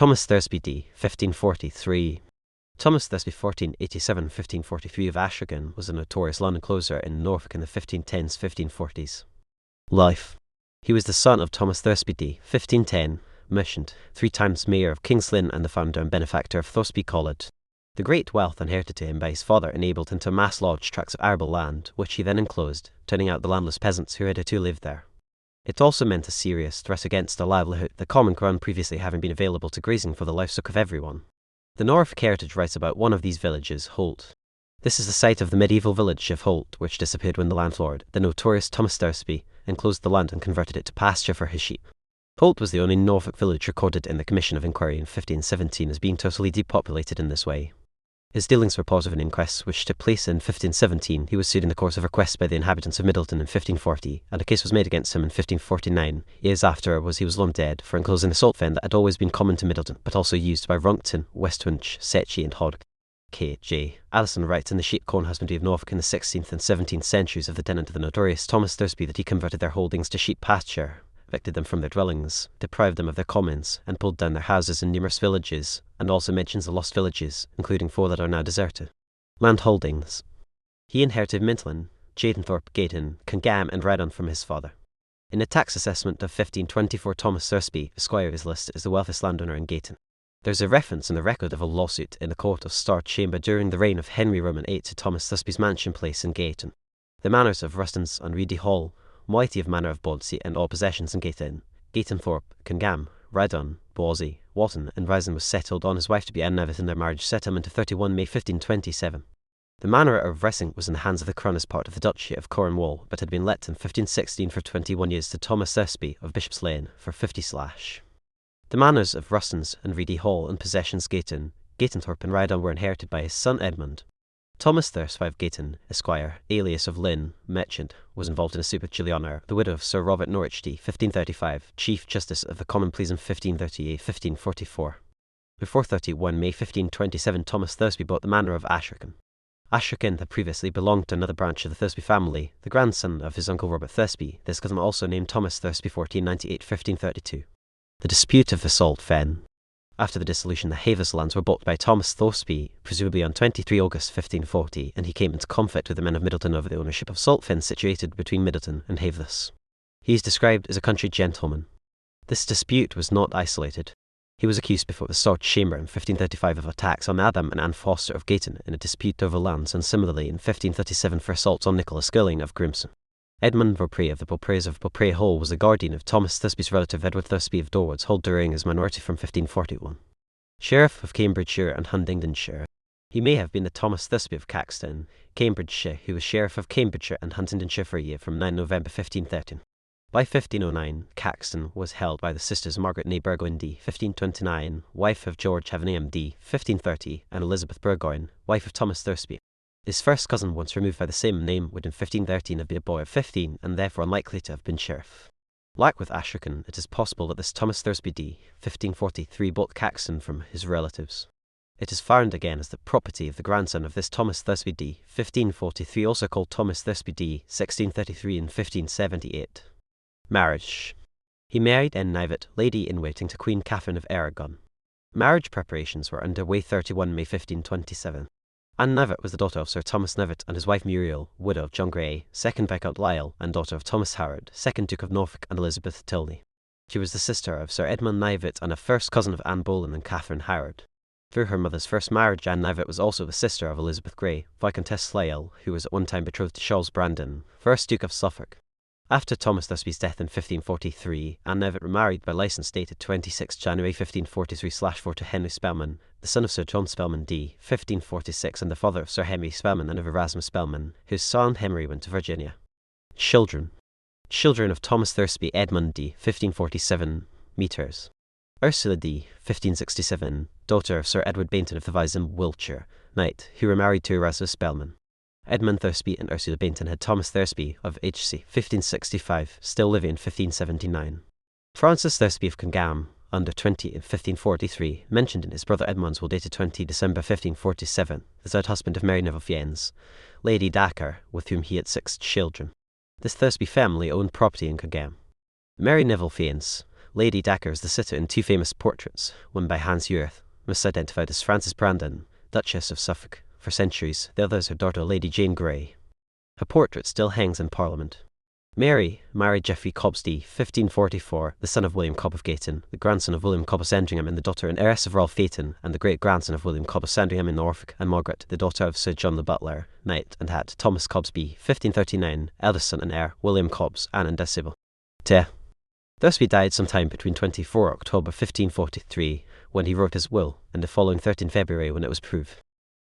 Thomas Thursby d. 1543. Thomas Thursby 1487–1543 of Ashwicken was a notorious land encloser in Norfolk in the 1510s–1540s. Life. He was the son of Thomas Thursby d. 1510, mentioned, 3 times mayor of King's Lynn and the founder and benefactor of Thursby College. The great wealth inherited to him by his father enabled him to amass large tracts of arable land, which he then enclosed, turning out the landless peasants who hitherto lived there. It also meant a serious threat against the livelihood, the common ground previously having been available to grazing for the livestock of everyone. The Norfolk Heritage writes about one of these villages, Holt. This is the site of the medieval village of Holt, which disappeared when the landlord, the notorious Thomas Thursby, enclosed the land and converted it to pasture for his sheep. Holt was the only Norfolk village recorded in the Commission of Inquiry in 1517 as being totally depopulated in this way. His dealings were part of an inquest which took place in 1517. He was sued in the course of request by the inhabitants of Middleton in 1540, and a case was made against him in 1549. Years after he was long dead for enclosing a salt fen that had always been common to Middleton, but also used by Runkton, Westwinch, Setchie and Hod. K.J. Allison writes in the sheep corn husbandry of Norfolk in the 16th and 17th centuries of the tenant of the notorious Thomas Thursby that he converted their holdings to sheep pasture, evicted them from their dwellings, deprived them of their commons, and pulled down their houses in numerous villages, and also mentions the lost villages, including 4 that are now deserted. Land holdings. He inherited Mintlin, Jadenthorpe, Gayton, Congam and Redon from his father. In the tax assessment of 1524, Thomas Thursby, Esquire, is listed as the wealthiest landowner in Gayton. There is a reference in the record of a lawsuit in the Court of Star Chamber during the reign of Henry Roman VIII to Thomas Thursby's mansion place in Gayton. The manors of Rustons and Reedy Hall, moiety of manor of Bodsey and all possessions in Gayton, Gaytonthorpe, Congam, Redon, Bawsey, Wotton and Risen was settled on his wife to be Anne Nevitt in their marriage settlement of 31 May 1527. The manor of Ressing was in the hands of the crown as part of the Duchy of Cornwall, but had been let in 1516 for 21 years to Thomas Thursby of Bishop's Lane for 50/. The manors of Rustons and Reedy Hall and possessions Gayton, Gaytonthorpe and Redon were inherited by his son Edmund. Thomas Thursby of Gayton, Esquire, alias of Lynn, merchant, was involved in a suit with Juliana, the widow of Sir Robert Norwich d. 1535, Chief Justice of the Common Pleas in 1538–1544. Before 31 May 1527, Thomas Thursby bought the manor of Ashwicken. Ashwicken had previously belonged to another branch of the Thursby family, the grandson of his uncle Robert Thursby, this cousin also named Thomas Thursby 1498–1532. The dispute of the salt fen. After the dissolution, the Havers lands were bought by Thomas Thursby, presumably on 23 August 1540, and he came into conflict with the men of Middleton over the ownership of salt fens situated between Middleton and Havers. He is described as a country gentleman. This dispute was not isolated. He was accused before the Star Chamber in 1535 of attacks on Adam and Anne Foster of Gayton in a dispute over lands, and similarly in 1537 for assaults on Nicholas Skilling of Grimson. Edmund Beaupre of the Beaupres of Beaupre Hall was the guardian of Thomas Thursby's relative Edward Thursby of Dorward's Hall during his minority from 1541. Sheriff of Cambridgeshire and Huntingdonshire. He may have been the Thomas Thursby of Caxton, Cambridgeshire, who was Sheriff of Cambridgeshire and Huntingdonshire for a year from 9 November 1513. By 1509, Caxton was held by the sisters Margaret Nay Burgoyne d. 1529, wife of George Havenham d. 1530, and Elizabeth Burgoyne, wife of Thomas Thursby. His first cousin, once removed by the same name, would in 1513 have been a boy of 15 and therefore unlikely to have been sheriff. Like with Ashwicken, it is possible that this Thomas Thursby d. 1543 bought Caxton from his relatives. It is found again as the property of the grandson of this Thomas Thursby d. 1543, also called Thomas Thursby d. 1633 and 1578. Marriage. He married Anne Nevitt, lady-in-waiting to Queen Catherine of Aragon. Marriage preparations were underway 31 May 1527. Anne Nevitt was the daughter of Sir Thomas Nevitt and his wife Muriel, widow of John Grey, 2nd Viscount Lisle, and daughter of Thomas Howard, 2nd Duke of Norfolk and Elizabeth Tilney. She was the sister of Sir Edmund Nevitt and a first cousin of Anne Boleyn and Catherine Howard. Through her mother's first marriage, Anne Nevitt was also the sister of Elizabeth Grey, Viscountess Lisle, who was at one time betrothed to Charles Brandon, 1st Duke of Suffolk. After Thomas Thursby's death in 1543, Anne Nevitt remarried by licence dated 26 January 1543/4 to Henry Spelman, the son of Sir John Spelman d. 1546 and the father of Sir Henry Spelman and of Erasmus Spelman, whose son Henry went to Virginia. Children. Children of Thomas Thursby Edmund d. 1547, meters. Ursula d. 1567, daughter of Sir Edward Bainton of the Viseham, Wiltshire, knight, who were married to Erasmus Spelman. Edmund Thursby and Ursula Bainton had Thomas Thursby of H.C. 1565, still living in 1579. Francis Thursby of Congam, under 20 in 1543, mentioned in his brother Edmund's will dated 20 December 1547, the third husband of Mary Neville Fiennes, Lady Dacre, with whom he had 6 children. This Thursby family owned property in Congam. Mary Neville Fiennes Lady Dacre is the sitter in two famous portraits, one by Hans Urith, misidentified as Frances Brandon, Duchess of Suffolk. For centuries, the other is her daughter Lady Jane Grey. Her portrait still hangs in Parliament. Mary married Geoffrey Cobbs d.1544, the son of William Cobb of Gayton, the grandson of William Cobb of Sandringham and the daughter and heiress of Rolf Phaeton, and the great-grandson of William Cobb of Sandringham in Norfolk, and Margaret, the daughter of Sir John the Butler, knight, and had Thomas Cobbsby, 1539, eldest son and heir, William Cobbs, and Indecible. Thursby died sometime between 24 October 1543, when he wrote his will, and the following 13 February when it was proved.